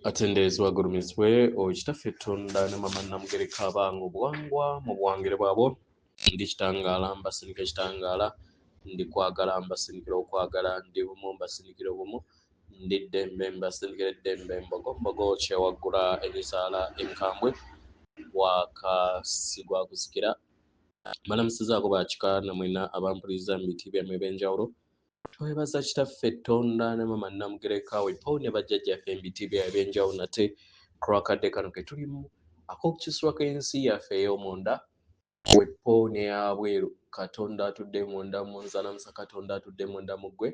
atendezwa gurumizwe okitaffe Tonda ne mama Namugereka abanga obuwangwa mu buwangire bwabo ndi kitangaala mbasindika kitangaala ndi kwagala mbasindikira okwagala ndi bumu mbasindikira obumu ndi ddembe mbasindikira eddembe mbogo kyewaggula ebisaala enkambwe wakasigwa kuzikira malamusizaako bakika namwena abampuliriza mu biti byammwe eb'enjawulo twebaza kitaffe Tonda ne mama Namugereka wepo ne bajjajjaffe embiti by'ebyenjawulo nate kulwakadde kano ke tulimu ak'okukiswa k'ensi yaffe ey'omunda wepo ne yabweru Katonda atudde munda munzalamusa Katonda atudde munda mu ggwe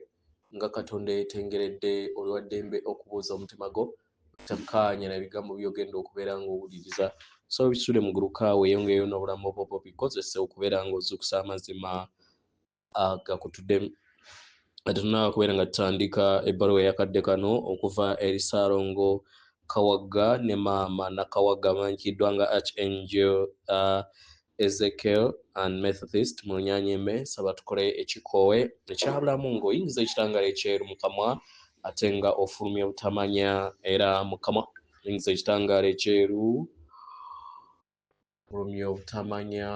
nga Katonda yeetengeredde olwaddembe okubuuza omutima gwo takkaanya na bigambo by'ogenda okubeera ng'owuliriza so bisule mu guluka weeyongeyo n'obulamu obwo bikozese okubeera ng'ozuukusa amazima agakutuddemu ate tunaba kubeera nga tutandika ebbaluwa eyakadde kano okuva eri Ssaalongo Kawagga ne maama Nakawagga amanyikiddwa nga Archangel Ezekiel and Methodist mu Lunyanyembe saba tukole ekikoowe ekyabulamu ng'oyingiza ekitangaala ekyeru mu kamwa ate nga ofulumya obutamanya era mu kamwa oyingiza ekitangaala ekyeru fulumya obutamanya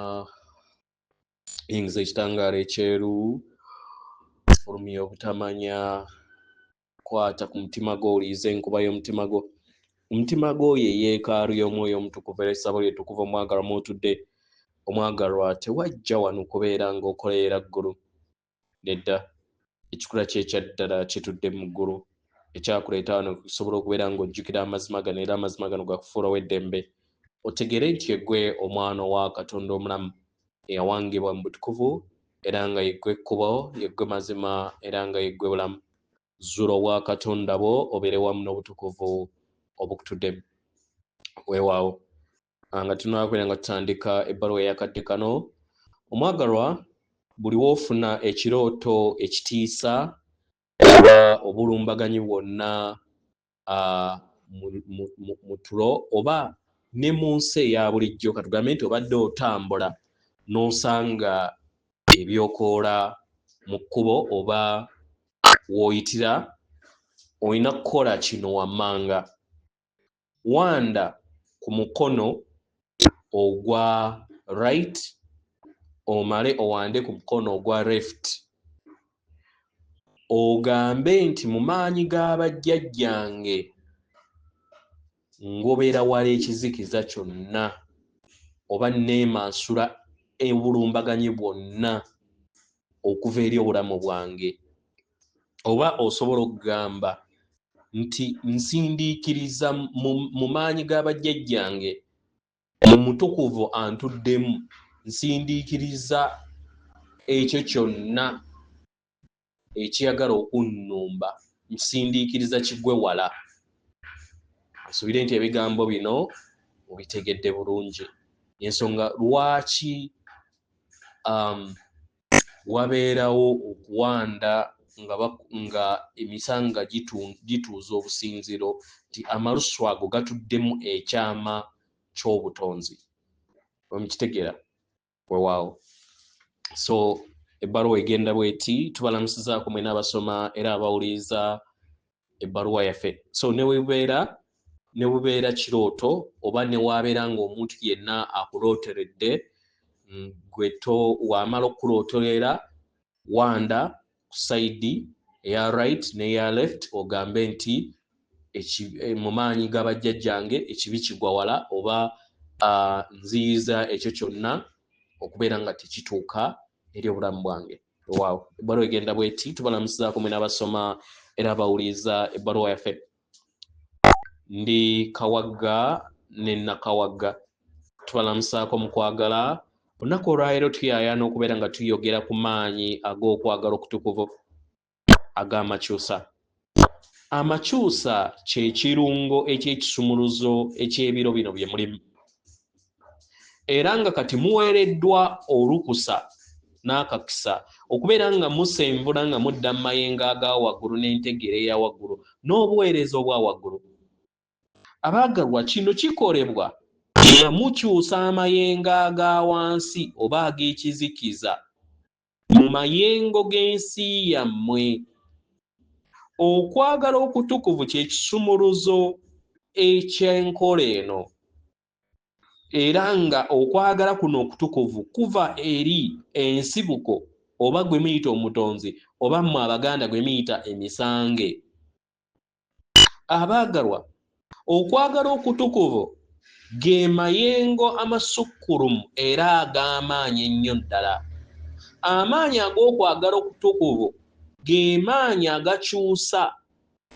yingiza ekitangaala ekyeru fulumya obutamanya kwata ku mutima gwo oliiza enkuba y'omutima gwo omutima gwo ye yeekaalu y'omwoyo omutukuvu era essabo lyetukuvu omwagalwa mwotudde omwagalwa tewajja wano kubeera ng'okoleera ggulu nedda ekikula kyekyaddala kitudde mu ggulu ekyakuleeta wano kusobola okubeera ng'ojjukira amazima gano era amazima gano gakufuulawo eddembe otegere nti eggwe omwana owa Katonda omulamu eyawangibwa mu butukuvu era nga yeggwe ekkubo yeggwe mazima era nga yeggwe bulamu zuula obwa Katonda bwo obeere wamu n'obutukuvu obukutuddemu weewaawo nga tunaba kubeera nga tutandika ebbaluwa eyakadde kano omwagalwa buli woofuna ekirooto ekitiisa oba obulumbaganyi bwonna mu tulo oba ne mu nsi eya bulijjo katugambe nti obadde otambula n'osanga ebyokoola mu kkubo oba w'oyitira olina kukola kino wammanga wanda ku mukono ogwa right omale owande ku mukono ogwa left ogambe nti mu maanyi g'abajjajjange ngobeera wala ekizikiza kyonna oba neemansula obulumbaganyi bwonna okuva eri obulamu bwange oba osobola okugamba nti nsindiikiriza mu maanyi g'abajjajjange mu mutukuvu antuddemu nsindiikiriza ekyo kyonna ekiyagala okunnumba nsindiikiriza kiggwe wala asuubire nti ebigambo bino obitegedde bulungi ensonga lwaki wabeerawo okuwanda nga emisanga gituuza obusinziro nti amalusu ago gatuddemu ekyama ky'obutonzi omukitegeera weewaawo so ebbaluwa egenda bweti tubalamusizaako mwena abasoma era abawuliriza ebbaluwa yaffe so ne bubeera kirooto oba ne waabeera ng'omuntu yenna akulooteredde gweto wamala okulootolera wanda ku sayidi eya right n'eya left ogambe nti mu maanyi g'abajjajjange ekibi kigwa wala oba nziyiza ekyo kyonna okubeera nga tekituuka eri obulamu bwange waaw ebbaluwa egenda bweti tubalamusizaako mwena abasoma era abawuliriza ebbaluwa yaffe ndi Kawagga ne Nakawagga tubalamusaako mu kwagala olunaku olwaleero tuyayaana okubeera nga tuyogera ku maanyi ag'okwagala okutukuvu ag'amakyusa amakyusa kye kirungo eky'ekisumuluzo eky'ebiro bino bye mulimu era nga kati muweereddwa olukusa n'akakisa okubeera nga musenvula nga mudda mu mayengo aga waggulu n'entegeera eya waggulu n'obuweereza obwa waggulu abaagalwa kino kikolebwa nga mukyusa amayengo aga wansi oba ag'ekizikiza mu mayengo g'ensi yammwe okwagala okutukuvu kye kisumuluzo ekyenkola eno era nga okwagala kuno okutukuvu kuva eri ensibuko oba gwe muyita omutonzi oba mmwe abaganda gwe muyita emisange. Abaagalwa, okwagala okutukuvu ge mayengo amasukkulumu era ag'amaanyi ennyo ddala. Amaanyi ag'okwagala okutukuvu ge maanyi agakyusa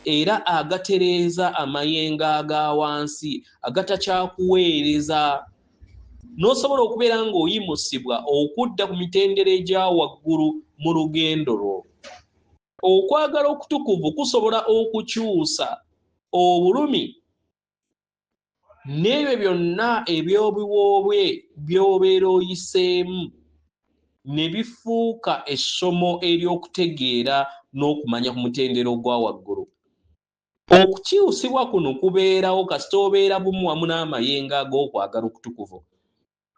era agatereeza amayengo aga wansi agatakyakuweereza n'osobola okubeera ng'oyimusibwa okudda ku mitendera egya waggulu mu lugendo lwo. Okwagala okutukuvu kusobola okukyusa obulumi n'ebyo byonna eby'obuwoobwe by'obeera oyiseemu ne bifuuka essomo ery'okutegeera n'okumanya ku mutendera ogwa waggulu. Okukyusibwa kuno kubeerawo kasita obeera bumu wamu n'amayengo ag'okwagala okutukuvu.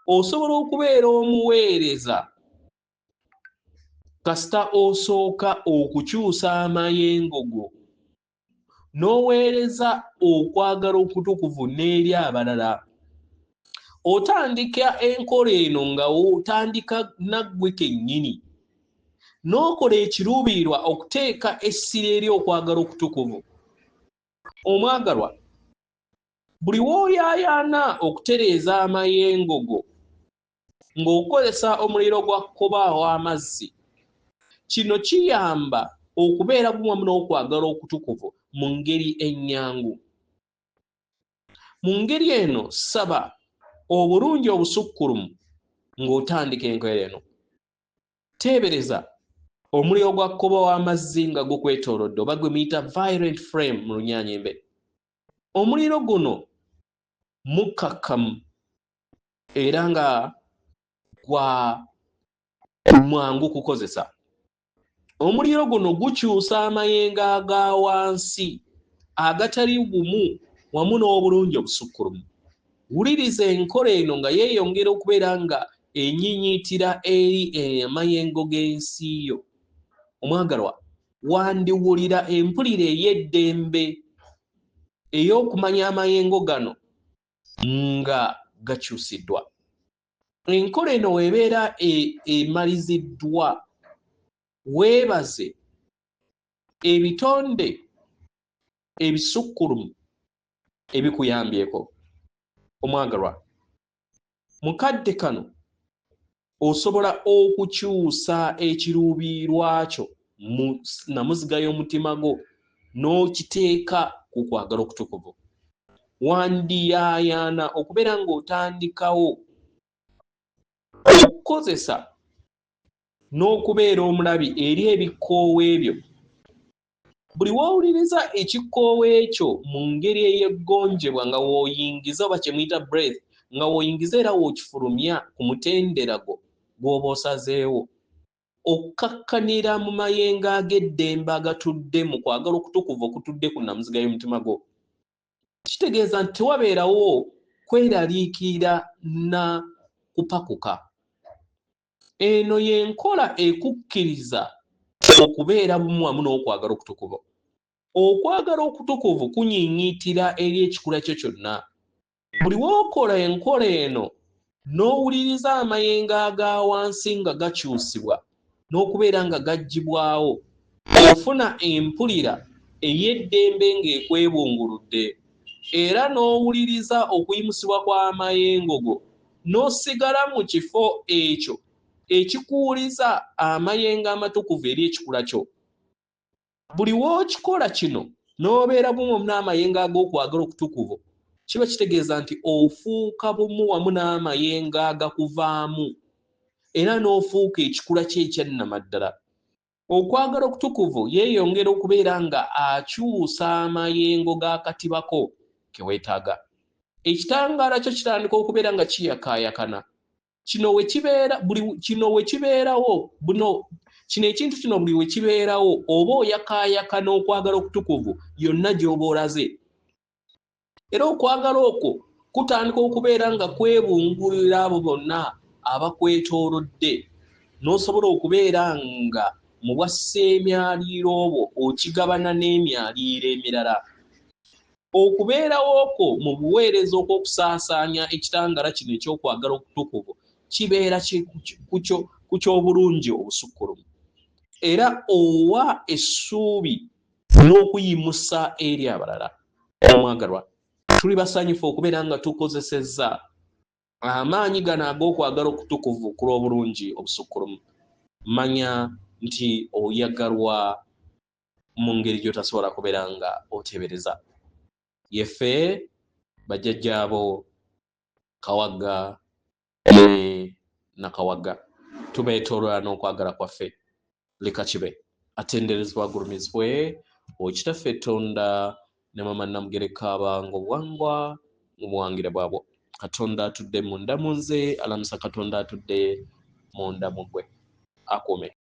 Osobola okubeera omuweereza kasita osooka okukyusa amayengo go n'oweereza okwagala okutukuvu n'eri abalala. Otandika enkola eno nga otandika naggwe kennyini n'okola ekiruubirirwa okuteeka essira eri okwagala okutukuvu. Omwagalwa, buli w'oyaayaana okutereeza amayengo go ng'okozesa omuliro gwa kkoba w'amazzi, kino kiyamba okubeera bumu wamu n'okwagala okutukuvu mu ngeri ennyangu. Mu ngeri eno saba obulungi obusukkulumu ng'otandika enkola eno. Teebereza omuliro gwa kkoba w'amazzi nga gukwetoolodde oba gwe muyita violent flame mu Lunyaanyimbe. Omuliro guno mukkakkamu era nga gwa mwangu kukozesa. Omuliro guno gukyusa amayengo aga wansi agatali bumu wamu n'obulungi obusukkulumu. Wuliriza enkola eno nga yeeyongera okubeera nga enyinyiitira eri amayengo g'ensi yo. Omwagalwa, wandiwulira empulira ey'eddembe ey'okumanya amayengo gano nga gakyusiddwa. Enkola eno weebeera emaliziddwa, weebaze ebitonde ebisukkulumu ebikuyambyeko. Omwagalwa, mukadde kano osobola okukyusa ekiruubirirwa kyo mu namuziga y'omutima gwo n'okiteeka ku kwagala okutukuvu. Wandiyaayaana okubeera ng'otandikawo okukozesa n'okubeera omulabi eri ebikoowe ebyo. Buli w'owuliriza ekikoowe ekyo mu ngeri ey'eggonjebwa nga w'oyingiza oba kye muyita breath, nga w'oyingiza era w'okifulumya ku mutendera gwo gw'oba osazeewo, okkakkanira mu mayengo ag'eddembe agatudde mu kwagala okutukuvu okutudde ku nnamuziga y'omutima gwo. Kitegeeza nti tewabeerawo kweraliikirira na kupakuka. Eno y'enkola ekukkiriza okubeera bumu wamu n'okwagala okutukuvu. Okwagala okutukuvu kunyiinyiitira eri ekikula kyo kyonna. Buli w'okola enkola eno n'owuliriza amayengo aga wansi nga gakyusibwa n'okubeera nga gaggyibwawo, ofuna empulira ey'eddembe ng'ekwebunguludde era n'owuliriza okuyimusibwa kw'amayengo go n'osigala mu kifo ekyo ekikuwuliza amayengo amatukuvu eri ekikula kyo. Buli w'okikola kino n'obeera bumu n'amayengo ag'okwagala okutukuvu, kiba kitegeeza nti ofuuka bumu wamu n'amayengo agakuvaamu era n'ofuuka ekikula kye ekyannamaddala. Okwagala okutukuvu yeeyongera okubeera nga akyusa amayengo g'akatibako ke weetaaga. Ekitangaala kyo kitandika okubeera nga kiyakaayakana. Kino ekintu kino buli we kibeerawo oba oyakaayakana okwagala okutukuvu yonna gy'oba olaze. Era okwagala okwo kutandika okubeera nga kwebungulira abo bonna abakwetoolodde, n'osobola okubeera nga mu bwa sseemyaliiro obwo okigabana n'emyaliiro emirala. okubeerawo okwo mu buweereza okwokusaasaanya ekitangala kino ekyokwagala okutukuvu kibeera ku ky'obulungi obusukkulumu era owa essuubi n'okuyimusa eri abalala. Omwagalwa, tuli basanyufu okubeera nga tukozesezza amaanyi gano ag'okwagala okutukuvu ku lw'obulungi obusukkulumu. Manya nti oyagalwa mu ngeri gy'otasobola kubeera nga oteebereza. Yeffe bajjajjaabo Kawaga ne Nakawaga tubeetooloola n'okwagala kwaffe. Leka kibe atenderezebwa agulumizibwe Okitaffe Tonda ne Mama Namugereka abanga obuwangwa mu buwangire bwabwo. Katonda atudde munda mu nze, alamusa Katonda atudde munda mu ggwe. Akuume.